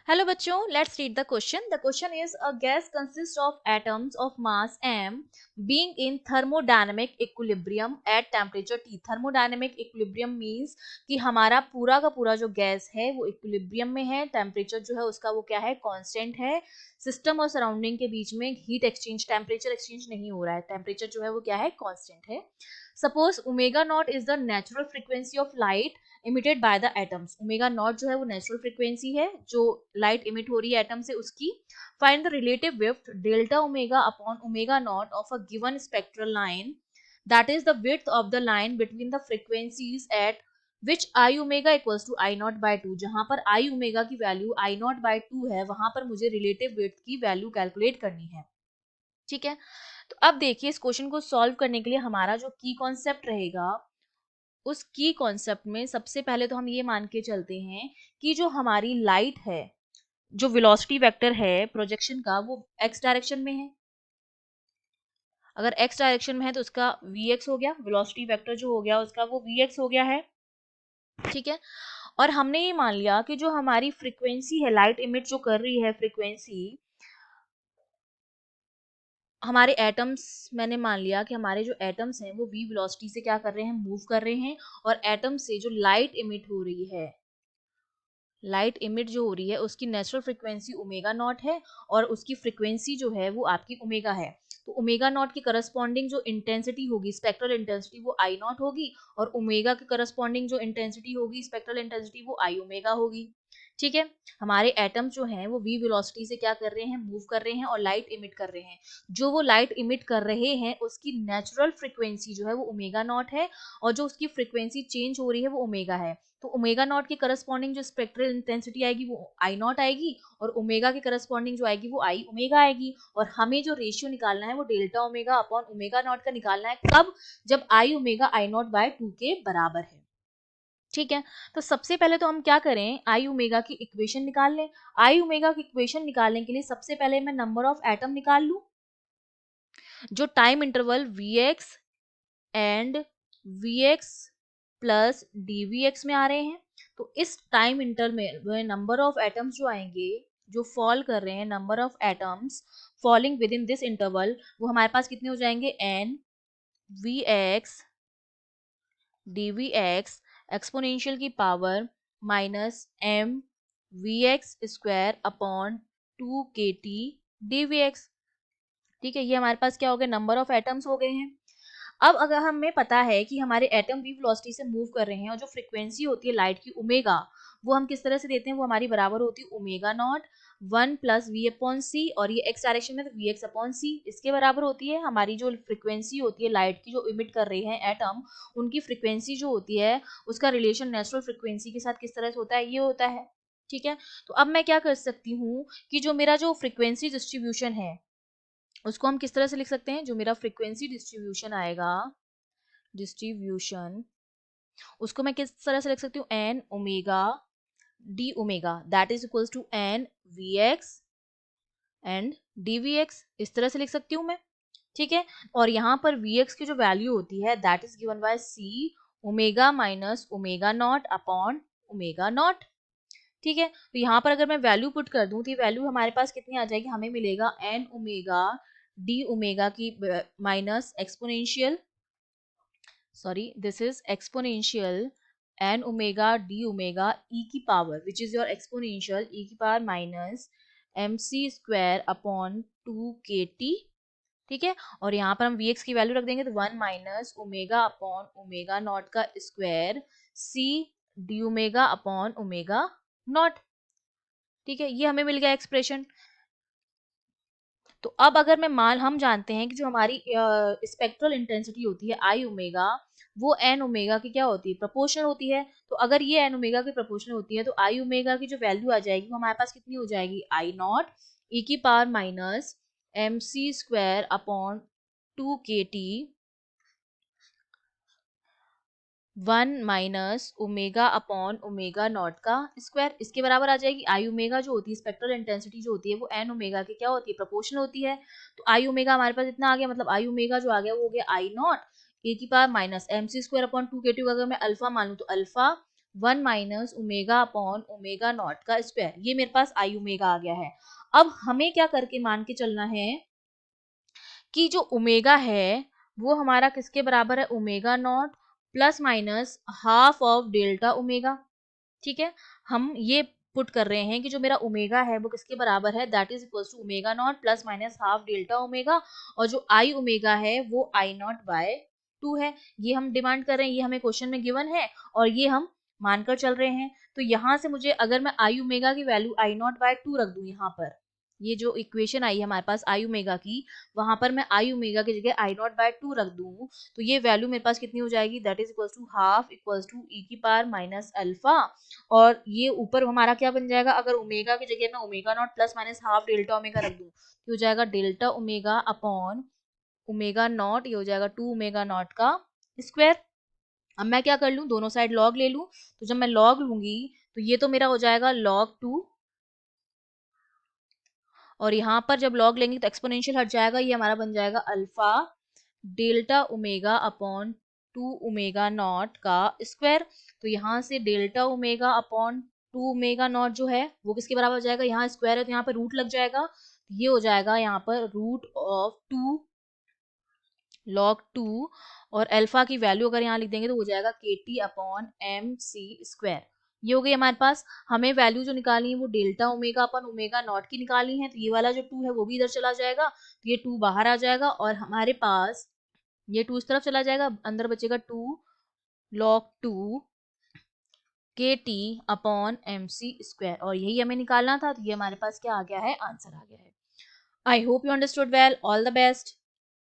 Hello बच्चों, let's read the question. The question is a gas consists of atoms of mass m being in thermodynamic equilibrium at temperature T. Thermodynamic equilibrium means कि हमारा पूरा का पूरा जो gas है वो इक्विलिब्रियम में है, टेम्परेचर जो है उसका वो क्या है, कांस्टेंट है. सिस्टम और सराउंडिंग के बीच में हीट एक्सचेंज, टेम्परेचर एक्सचेंज नहीं हो रहा है, टेम्परेचर जो है वो क्या है, कांस्टेंट है. Suppose omega naught is the natural frequency of light emitted by the atoms. Omega naught जो है वो नेचुरल फ्रीक्वेंसी है जो लाइट इमिट हो रही है एटम से उसकी. Find the relative width delta omega upon omega not of a given spectral line, that is the width of the line between the frequencies at which I omega equals to I not by two. जहां पर I omega की value I not by two है वहां पर मुझे relative width की value calculate करनी है. ठीक है, तो अब देखिए इस क्वेश्चन को सॉल्व करने के लिए हमारा जो की कॉन्सेप्ट रहेगा, उस की कॉन्सेप्ट में सबसे पहले तो हम ये मान के चलते हैं कि जो हमारी लाइट है, जो वेलोसिटी वेक्टर है प्रोजेक्शन का, वो एक्स डायरेक्शन में है. अगर एक्स डायरेक्शन में है तो उसका vx हो गया, वेलोसिटी वेक्टर जो हो गया उसका वो vx हो गया है. ठीक है, और हमने ये मान लिया कि जो हमारी फ्रीक्वेंसी है, लाइट इमिट जो कर रही है फ्रीक्वेंसी, हमारे एटम्स, मैंने मान लिया कि हमारे जो एटम्स हैं वो v वेलोसिटी से क्या कर रहे हैं, मूव कर रहे हैं. और एटम से जो लाइट इमिट हो रही है, लाइट इमिट जो हो रही है उसकी नेचुरल फ्रीक्वेंसी ओमेगा नॉट है और उसकी फ्रीक्वेंसी जो है वो आपकी ओमेगा है. तो ओमेगा नॉट की करस्पॉन्डिंग जो इंटेंसिटी होगी, स्पेक्ट्रल इंटेंसिटी, वो आई नॉट होगी. और ओमेगा के करस्पॉन्डिंग जो इंटेंसिटी होगी, स्पेक्ट्रल इंटेंसिटी, वो आई ओमेगा होगी. ठीक है, हमारे एटम जो हैं वो v वेलोसिटी से क्या कर रहे हैं, मूव कर रहे हैं और लाइट इमिट कर रहे हैं. जो वो लाइट इमिट कर रहे हैं उसकी नेचुरल फ्रीक्वेंसी जो है वो ओमेगा नॉट है और जो उसकी फ्रीक्वेंसी चेंज हो रही है वो ओमेगा है. तो ओमेगा नॉट के करस्पॉन्डिंग जो स्पेक्ट्रल इंटेंसिटी आएगी वो आई नॉट आएगी और ओमेगा के करस्पॉन्डिंग जो आएगी वो आई ओमेगा आएगी. और हमें जो रेशियो निकालना है वो delta omega upon omega not का निकालना है. कब? जब I omega I not by two के बराबर है. ठीक है, तो सबसे पहले तो हम क्या करें, आई ओमेगा की इक्वेशन निकाल लें. आई ओमेगा की इक्वेशन निकालने के लिए सबसे पहले मैं नंबर ऑफ एटम निकाल लूं जो time interval V x and V X plus D we X में आ रहे हैं. तो इस टाइम इंटरवल में नंबर ऑफ एटम्स जो आएंगे, जो फॉल कर रहे हैं, number of atoms falling within this interval, वो हमारे पास कितने हो जाएंगे, N we X D we X exponential की power minus M V X square upon two K T D we X. ठीक है, ये हमारे पास क्या हो गए, नंबर ऑफ एटम्स हो गए हैं. अब अगर हमें पता है कि हमारे एटम वी वेलोसिटी से मूव कर रहे हैं और जो फ्रीक्वेंसी होती है लाइट की ओमेगा, वो हम किस तरह से देते हैं, वो हमारी बराबर होती है omega not one plus V upon C, और ये एक्स डायरेक्शन में तो वी एक्स अपॉन सी, इसके बराबर होती है हमारी जो फ्रीक्वेंसी होती है लाइट की जो इमिट कर रही है एटम, उनकी फ्रीक्वेंसी जो होती है उसका रिलेशन नेचुरल फ्रीक्वेंसी के साथ किस तरह से होता है, ये होता है. ठीक है, तो अब मैं क्या कर सकती हूँ कि जो मेरा जो फ्रीक्वेंसी डिस्ट्रीब्यूशन है उसको हम किस तरह से लिख सकते हैं, जो मेरा फ्रीक्वेंसी डिस्ट्रीब्यूशन आएगा, डिस्ट्रीब्यूशन, उसको मैं किस तरह से लिख सकती हूँ, n omega d omega that is equals to n we x and d we x, इस तरह से लिख सकती हूँ मैं. ठीक है, और यहाँ पर वी एक्स की जो वैल्यू होती है that is given by c omega minus omega not upon omega not. ठीक है, तो यहाँ पर अगर मैं वैल्यू पुट कर दूं तो वैल्यू हमारे पास कितनी आ जाएगी, हमें मिलेगा एन ओमेगा डी ओमेगा की minus exponential, sorry, this is exponential n omega d omega e की power which is your exponential e की power minus mc square upon 2kt. ठीक है, और यहाँ पर हम vx की वैल्यू रख देंगे तो 1 minus omega upon omega not का square c D omega upon omega not. ठीक है, ये हमें मिल गया एक्सप्रेशन. तो अब अगर मैं मान, हम जानते हैं कि जो हमारी स्पेक्ट्रल इंटेंसिटी होती है आई ओमेगा, वो एन ओमेगा की क्या होती है, प्रोपोर्शनल होती है. तो अगर ये एन ओमेगा की प्रोपोर्शनल होती है तो आई ओमेगा की जो वैल्यू आ जाएगी वो हमारे पास कितनी हो जाएगी, आई नॉट ई की power minus M C square upon two K T 1 minus omega upon omega not का स्क्वायर, इसके बराबर आ जाएगी. आई ओमेगा जो होती है, स्पेक्ट्रल इंटेंसिटी जो होती है, वो एन ओमेगा की क्या होती है, प्रोपोर्शनल होती है. तो आई ओमेगा हमारे पास इतना आ गया, मतलब आई ओमेगा जो आ गया वो हो गया आई नॉट ए की power minus M C square upon two k two. अगर मैं अल्फा मान लूँ तो alpha 1 minus omega upon omega not का स्क्वायर, ये मेरे पास आई ओमेगा आ गया है। अब हमें क्या करके मान के चलना है कि जो ओमेगा है वो हमारा किसके बराबर है, omega not plus minus half of delta omega. ठीक है, हम ये पुट कर रहे हैं कि जो मेरा ओमेगा है वो किसके बराबर है, that is equal to omega not plus minus half delta omega, और जो आई ओमेगा है वो आई नॉट बाय 2 है। ये हम डिमांड कर रहे हैं, ये हमें क्वेश्चन में गिवन है और ये हम मानकर चल रहे हैं। तो यहाँ से मुझे अगर मैं आई ओमेगा की वैल्यू आई नॉट बाय 2 रख दूं यहाँ पर, ये जो इक्वेशन आई है हमारे पास आई ओमेगा की, वहां पर मैं आई ओमेगा की जगह आई नॉट बाय 2 रख दूं, तो ये वैल्यू मेरे पास कितनी हो जाएगी, that is equal to half equal to E की पावर माइनस अल्फा, और ये ऊपर हमारा क्या बन जाएगा, अगर ओमेगा की जगह मैं omega not plus minus half delta omega रख दूं तो हो जाएगा delta omega upon omega not, ये हो जाएगा 2 ओमेगा नॉट का स्क्वायर। अब मैं क्या कर लूं, दोनों साइड लॉग ले लूं, तो जब मैं लॉग लूंगी तो ये तो मेरा हो जाएगा log 2, और यहाँ पर जब लॉग लेंगे तो एक्सपोनेंशियल हट जाएगा, ये हमारा बन जाएगा alpha delta omega upon 2 omega not का स्क्वायर। तो यहाँ से delta omega upon 2 omega naught जो है वो किसके बराबर हो जाएगा, यहाँ स्क्वायर है तो यहाँ पर रूट लग जाएगा, ये हो जाएगा यहाँ पर रूट ऑफ 2 log 2, और अल्फा की वैल्यू अगर यहाँ लिख देंगे तो हो जाएगा के टी अपॉन एम सी स्क्वायर। ये हो गई हमारे पास। हमें वैल्यू जो निकालनी है वो delta omega upon omega naught की निकालनी है, तो ये वाला जो 2 है वो भी इधर चला जाएगा, तो ये 2 बाहर आ जाएगा और हमारे पास ये 2 इस तरफ चला जाएगा, अंदर बचेगा 2 log 2 K T upon M सी स्क्वायर, और यही हमें निकालना था, तो ये हमारे पास क्या आ गया है, आंसर आ गया है। I hope you understood well, all the best.